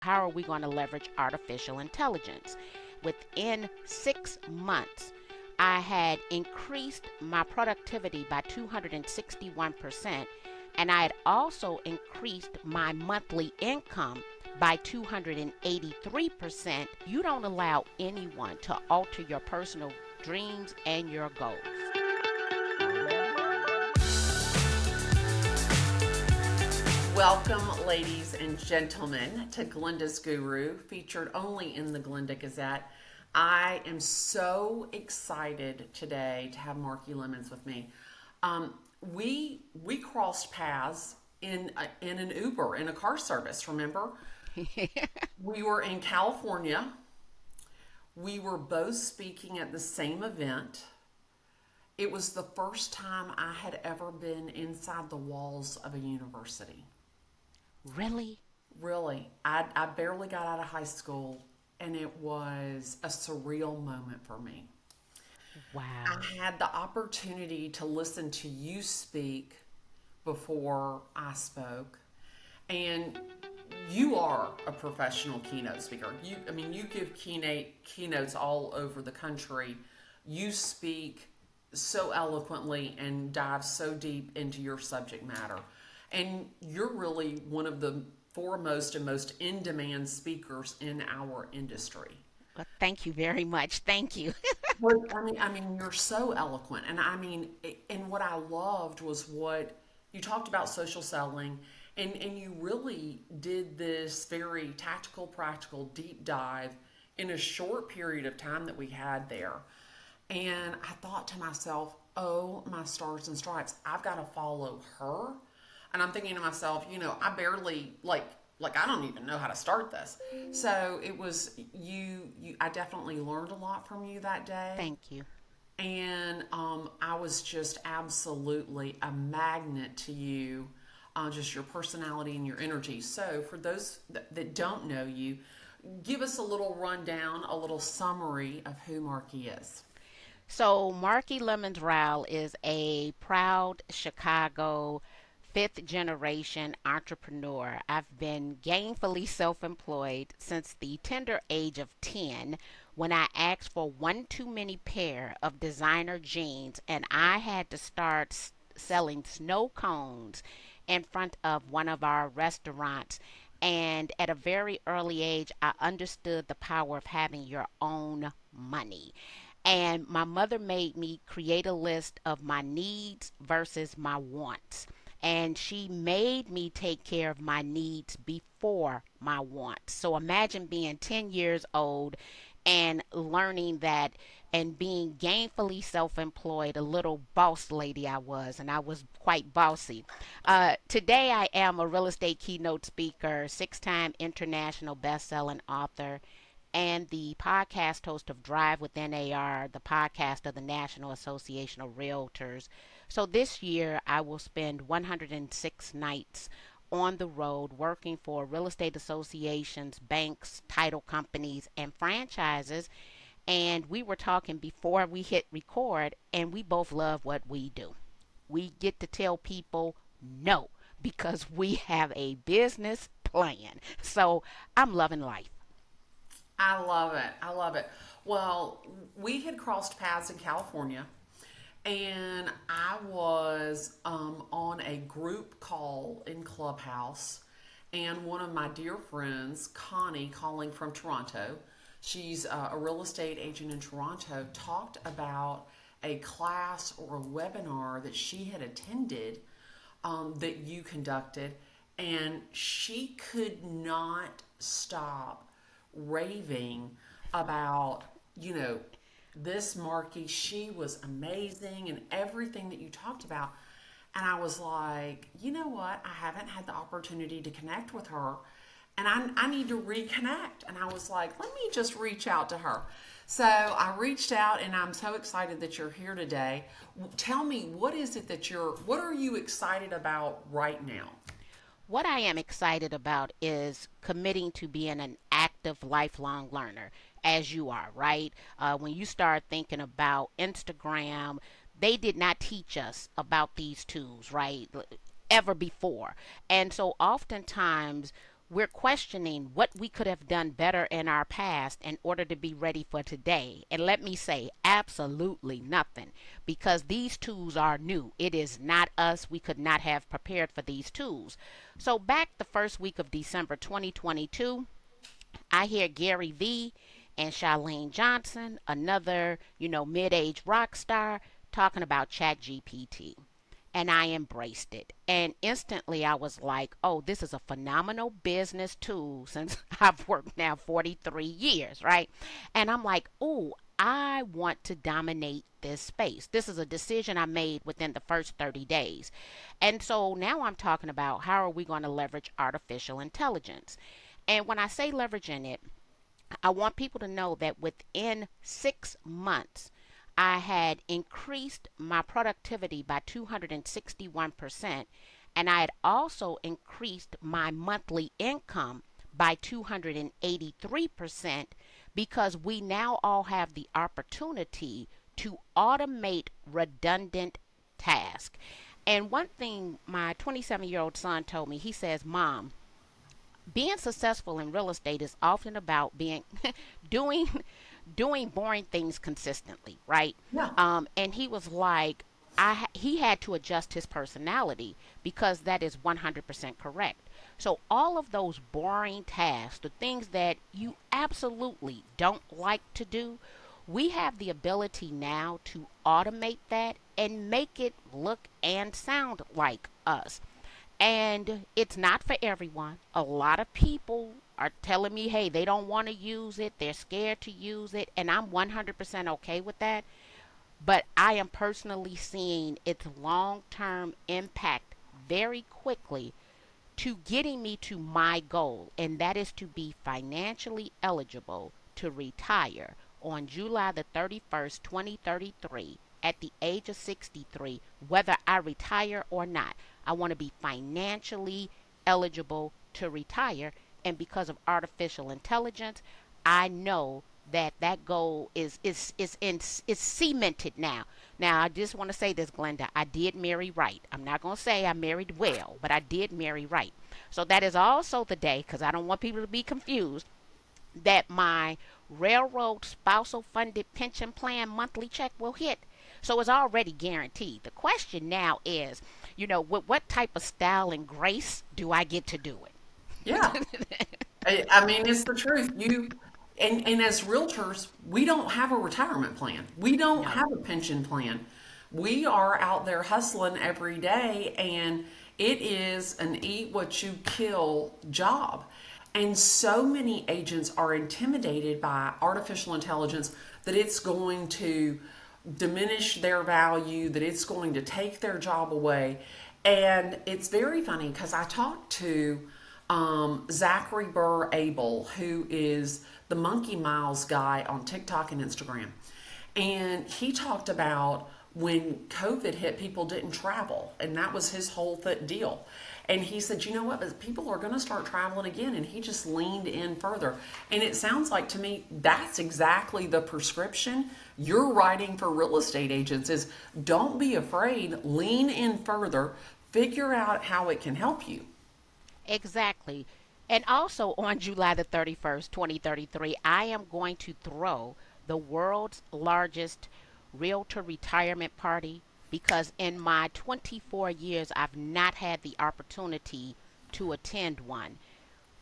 How are we going to leverage artificial intelligence? Within 6 months, I had increased my productivity by 261%, and I had also increased my monthly income by 283%. You don't allow anyone to alter your personal dreams and your goals. Welcome, ladies and gentlemen, to Glenda's Guru, featured only in the Glennda Gazette. I am so excited today to have Marki Lemons with me. We crossed paths in an Uber in a car service. Remember, we were in California. We were both speaking at the same event. It was the first time I had ever been inside the walls of a university. Really? Really, I barely got out of high school, and it was a surreal moment for me. I Wow. had the opportunity to listen to you speak before I spoke, and you are a professional keynote speaker. You give keynotes all over the country. You speak so eloquently and dive so deep into your subject matter. And you're really one of the foremost and most in demand speakers in our industry. Well, thank you very much. Thank you. You're so eloquent, and and what I loved was what you talked about social selling, and you really did this very tactical, practical deep dive in a short period of time that we had there. And I thought to myself, oh my stars and stripes, I've got to follow her. And I'm thinking to myself, I barely like I don't even know how to start this. So it was you I definitely learned a lot from you that day. Thank you. And I was just absolutely a magnet to you, just your personality and your energy. So for those that don't know you, give us a little rundown, a little summary of who Marky is. So, Marki Lemons Ryhal is a proud Chicago fifth generation entrepreneur. I've been gainfully self employed since the tender age of 10 when I asked for one too many pair of designer jeans and I had to start selling snow cones in front of one of our restaurants. And at a very early age, I understood the power of having your own money. And my mother made me create a list of my needs versus my wants. And she made me take care of my needs before my wants. So imagine being 10 years old and learning that and being gainfully self employed, a little boss lady I was, and I was quite bossy. Today, I am a real estate keynote speaker, 6 time international best selling author, and the podcast host of Drive with NAR, the podcast of the National Association of Realtors. So this year, I will spend 106 nights on the road working for real estate associations, banks, title companies, and franchises. And we were talking before we hit record, and we both love what we do. We get to tell people no because we have a business plan. So I'm loving life. I love it. I love it. Well, we had crossed paths in California, and I was on a group call in Clubhouse, and one of my dear friends, Connie, calling from Toronto, she's a real estate agent in Toronto, talked about a class or a webinar that she had attended that you conducted, and she could not stop raving about, this Marky. She was amazing and everything that you talked about. And I was like, you know what? I haven't had the opportunity to connect with her. And I need to reconnect. And I was like, let me just reach out to her. So I reached out, and I'm so excited that you're here today. Tell me, what are you excited about right now? What I am excited about is committing to being an active lifelong learner, as you are, right? When you start thinking about Instagram, they did not teach us about these tools, right? Ever before. And so oftentimes we're questioning what we could have done better in our past in order to be ready for today. And let me say, absolutely nothing, because these tools are new. It is not us. We could not have prepared for these tools. So, back the first week of December 2022, I hear Gary Vee and Charlene Johnson, another, mid-age rock star, talking about ChatGPT. And I embraced it. And instantly I was like, oh, this is a phenomenal business tool since I've worked now 43 years, right? And I'm like, oh, I want to dominate this space. This is a decision I made within the first 30 days. And so now I'm talking about how are we going to leverage artificial intelligence. And when I say leveraging it, I want people to know that within 6 months, I had increased my productivity by 261%, and I had also increased my monthly income by 283% because we now all have the opportunity to automate redundant tasks. And one thing my 27-year-old son told me, he says, Mom, being successful in real estate is often about being doing doing boring things consistently, right? Yeah. And he was like, he had to adjust his personality because that is 100% correct. So all of those boring tasks, the things that you absolutely don't like to do, we have the ability now to automate that and make it look and sound like us. And it's not for everyone. A lot of people are telling me, hey, they don't want to use it, they're scared to use it, and I'm 100% okay with that. But I am personally seeing its long term impact very quickly to getting me to my goal, and that is to be financially eligible to retire on July the 31st, 2033, at the age of 63, whether I retire or not. I want to be financially eligible to retire, and because of artificial intelligence, I know that that goal is cemented now. Now, I just want to say this, Glenda. I did marry right. I'm not going to say I married well, but I did marry right. So that is also the day, because I don't want people to be confused, that my railroad spousal funded pension plan monthly check will hit. So it's already guaranteed. The question now is, what type of style and grace do I get to do Yeah. it? I mean, it's the truth. And as realtors, we don't have a retirement plan. We don't No. have a pension plan. We are out there hustling every day, and it is an eat what you kill job. And so many agents are intimidated by artificial intelligence that it's going to diminish their value, that it's going to take their job away. And it's very funny because I talked to Zachary Burr Abel, who is the Monkey Miles guy on TikTok and Instagram. And he talked about when COVID hit, people didn't travel, and that was his whole deal. And he said, you know what, but people are going to start traveling again. And he just leaned in further. And it sounds like to me that's exactly the prescription you're writing for real estate agents is don't be afraid, lean in further, figure out how it can help you. Exactly. And also on July the 31st, 2033, I am going to throw the world's largest realtor retirement party because in my 24 years, I've not had the opportunity to attend one.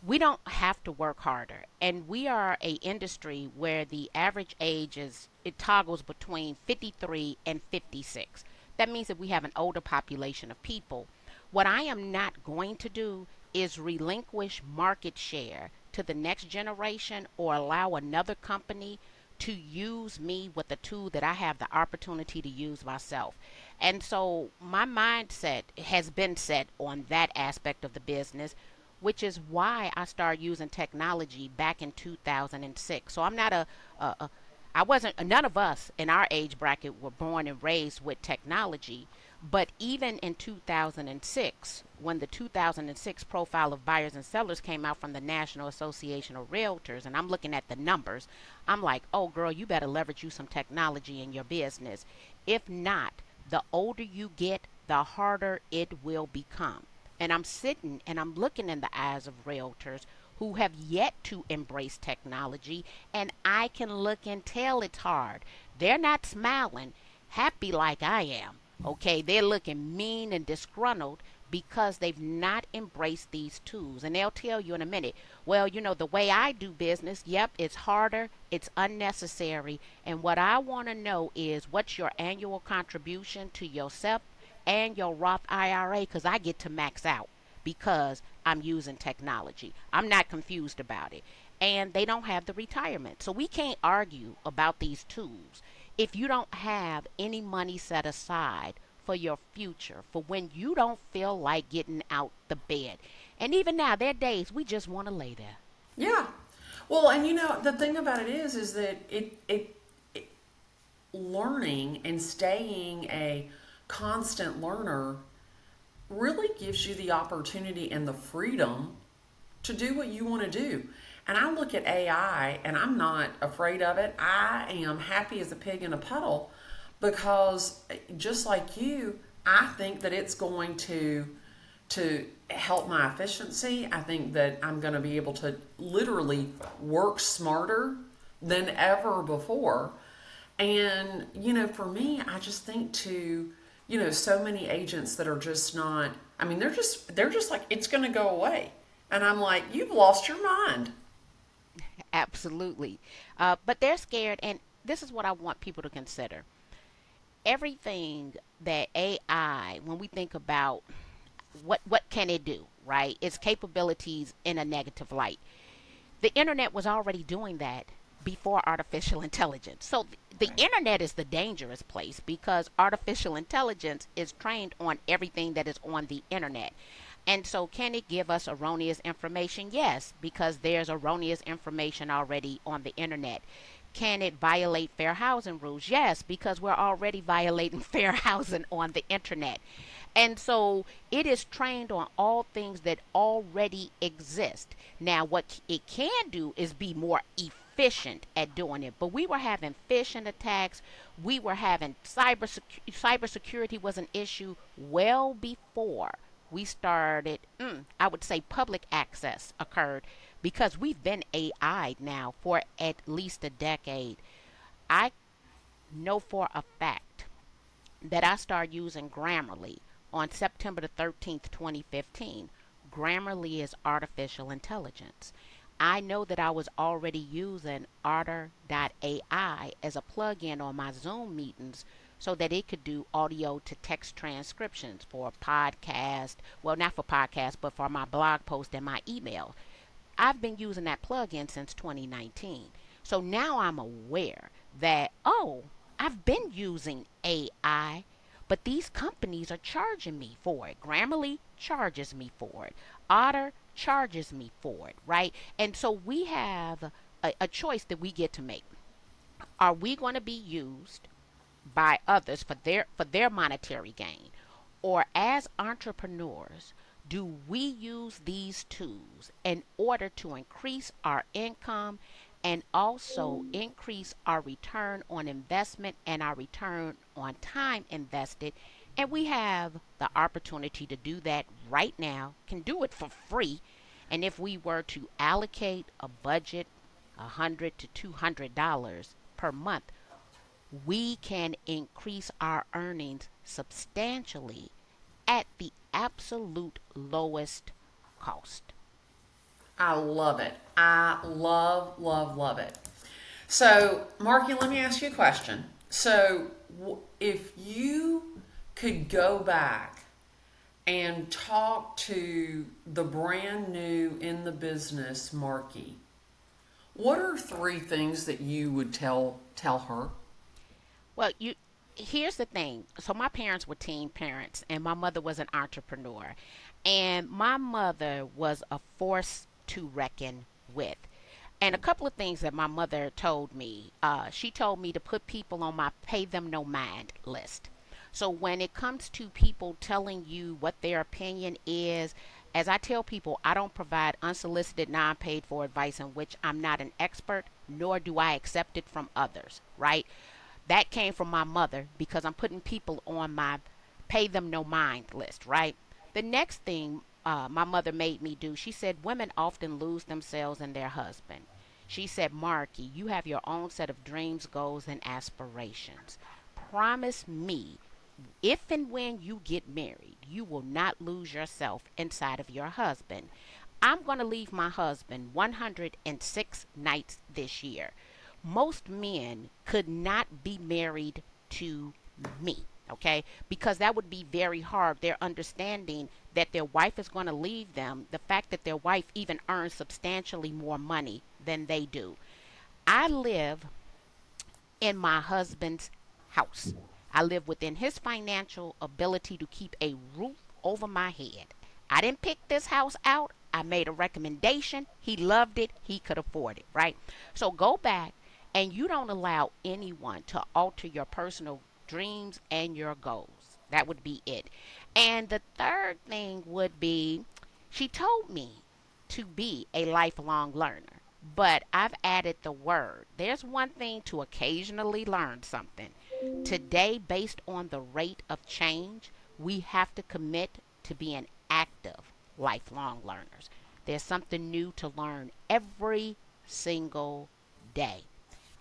We don't have to work harder, and we are a industry where the average age is, it toggles between 53 and 56. That means that we have an older population of people. What I am not going to do is relinquish market share to the next generation or allow another company to use me with a tool that I have the opportunity to use myself. And so my mindset has been set on that aspect of the business, which is why I started using technology back in 2006. So I'm not I wasn't, none of us in our age bracket were born and raised with technology. But even in 2006, when the 2006 profile of buyers and sellers came out from the National Association of Realtors, and I'm looking at the numbers, I'm like, oh, girl, you better leverage you some technology in your business. If not, the older you get, the harder it will become. And I'm sitting and I'm looking in the eyes of realtors who have yet to embrace technology, and I can look and tell it's hard. They're not smiling, happy like I am. Okay, they're looking mean and disgruntled because they've not embraced these tools. And they'll tell you in a minute, well, the way I do business, yep, it's harder, it's unnecessary. And what I want to know is what's your annual contribution to yourself and your Roth IRA, because I get to max out because I'm using technology. I'm not confused about it. And they don't have the retirement. So we can't argue about these tools if you don't have any money set aside for your future, for when you don't feel like getting out the bed. And even now, there are days we just want to lay there. Yeah. Well, and the thing about it is that it learning and staying a constant learner really gives you the opportunity and the freedom to do what you want to do. And I look at AI and I'm not afraid of it. I am happy as a pig in a puddle because just like you, I think that it's going to help my efficiency. I think that I'm going to be able to literally work smarter than ever before. And for me, I just think so many agents that are just not. I mean, they're just like it's going to go away, and I'm like, you've lost your mind. Absolutely. But they're scared, and this is what I want people to consider. Everything that AI, when we think about what can it do, right? Its capabilities in a negative light. The internet was already doing that before artificial intelligence. So the Right. internet is the dangerous place because artificial intelligence is trained on everything that is on the internet. And so, can it give us erroneous information? Yes, because there's erroneous information already on the internet. Can it violate fair housing rules? Yes, because we're already violating fair housing on the internet. And so it is trained on all things that already exist. Now, what it can do is be more efficient at doing it. But we were having phishing attacks. We were having cybersecurity was an issue well before we started. I would say public access occurred because we've been AI now for at least a decade. I know for a fact that I started using Grammarly on September the 13th, 2015. Grammarly is artificial intelligence. I know that I was already using Otter.ai as a plugin on my Zoom meetings so that it could do audio to text transcriptions for podcast. Well, not for podcast, but for my blog post and my email. I've been using that plugin since 2019. So now I'm aware that, oh, I've been using AI, but these companies are charging me for it. Grammarly charges me for it. Otter charges me for it, right? And so we have a choice that we get to make. Are we going to be used by others for their monetary gain, or as entrepreneurs do we use these tools in order to increase our income and also increase our return on investment and our return on time invested? And we have the opportunity to do that right now, can do it for free. And if we were to allocate a budget, $100 to $200 per month, we can increase our earnings substantially at the absolute lowest cost. I love it. I love, love, love it. So, Marky, let me ask you a question. So, if you could go back and talk to the brand new in the business Marky, what are three things that you would tell her? Well, here's the thing. So my parents were teen parents and my mother was an entrepreneur. And my mother was a force to reckon with. And a couple of things that my mother told me. She told me to put people on my pay them no mind list. So when it comes to people telling you what their opinion is, as I tell people, I don't provide unsolicited, non paid for advice in which I'm not an expert, nor do I accept it from others, right? That came from my mother because I'm putting people on my pay them no mind list, right? The next thing my mother made me do. She said women often lose themselves in their husband. She said, Marky, you have your own set of dreams, goals, and aspirations. Promise me, if and when you get married, you will not lose yourself inside of your husband. I'm going to leave my husband 106 nights this year. Most men could not be married to me, okay? Because that would be very hard. They're understanding that their wife is going to leave them, the fact that their wife even earns substantially more money than they do. I live in my husband's house. I live within his financial ability to keep a roof over my head. I didn't pick this house out. I made a recommendation. He loved it. He could afford it, right? So go back and you don't allow anyone to alter your personal dreams and your goals. That would be it. And the third thing would be she told me to be a lifelong learner, but I've added the word. There's one thing to occasionally learn something. Today, based on the rate of change, we have to commit to being active, lifelong learners. There's something new to learn every single day.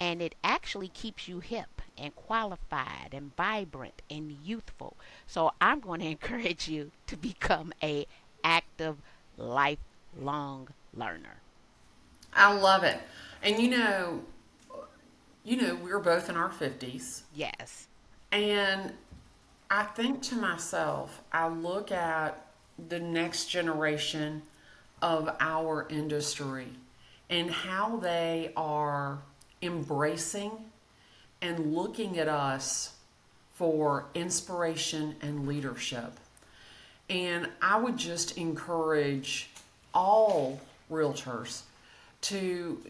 And it actually keeps you hip and qualified and vibrant and youthful. So I'm going to encourage you to become a active, lifelong learner. I love it. And we're both in our 50s. Yes. And I think to myself, I look at the next generation of our industry and how they are embracing and looking at us for inspiration and leadership. And I would just encourage all realtors to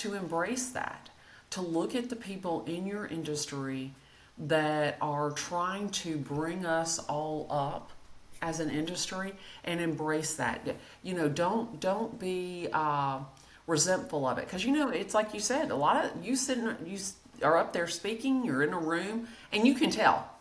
embrace that, to look at the people in your industry that are trying to bring us all up as an industry and embrace that. Don't be resentful of it, because it's like you said, a lot of you are up there speaking, you're in a room, and you can tell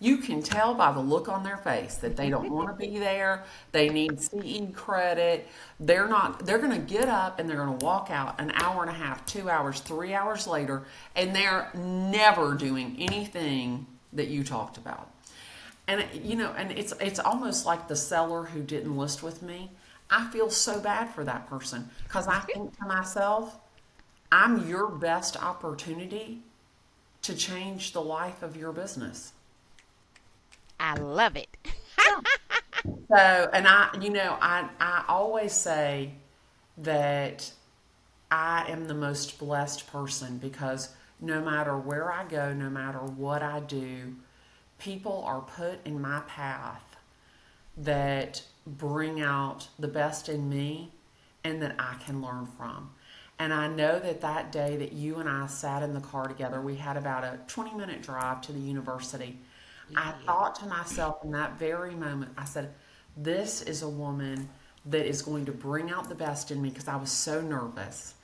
by the look on their face that they don't want to be there. They need CE credit. They're going to get up and they're going to walk out an hour and a half, 2 hours, 3 hours later, and they're never doing anything that you talked about. And it's almost like the seller who didn't list with me. I feel so bad for that person, because I think to myself, I'm your best opportunity to change the life of your business. I love it. So, and I always say that I am the most blessed person, because no matter where I go, no matter what I do, people are put in my path that bring out the best in me and that I can learn from. And I know that day that you and I sat in the car together, we had about a 20-minute drive to the university. I Yeah. thought to myself in that very moment, I said, this is a woman that is going to bring out the best in me, because I was so nervous,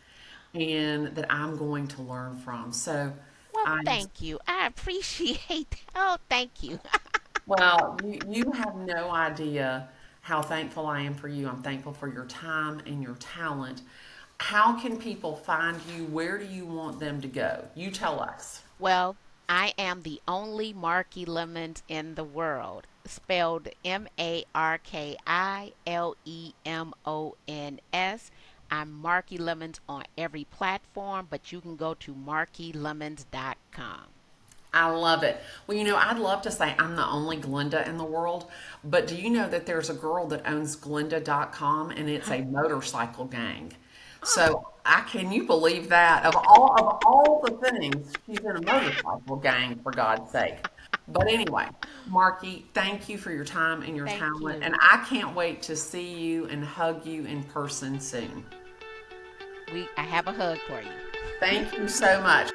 and that I'm going to learn from. So Well, I'm, thank you. I appreciate that. Oh, thank you. well, you have no idea how thankful I am for you. I'm thankful for your time and your talent. How can people find you? Where do you want them to go? You tell us. Well, I am the only Marky Lemons in the world, spelled MarkiLemons. I'm Marky Lemons on every platform, but you can go to markylemons.com. I love it. Well, I'd love to say I'm the only Glenda in the world, but do you know that there's a girl that owns Glenda.com, and it's a motorcycle gang? So can you believe that? Of all the things, she's in a motorcycle gang, for God's sake. But anyway, Marky, thank you for your time and your Thank talent, you. and I can't wait to see you and hug you in person soon. I have a hug for you. Thank you so much.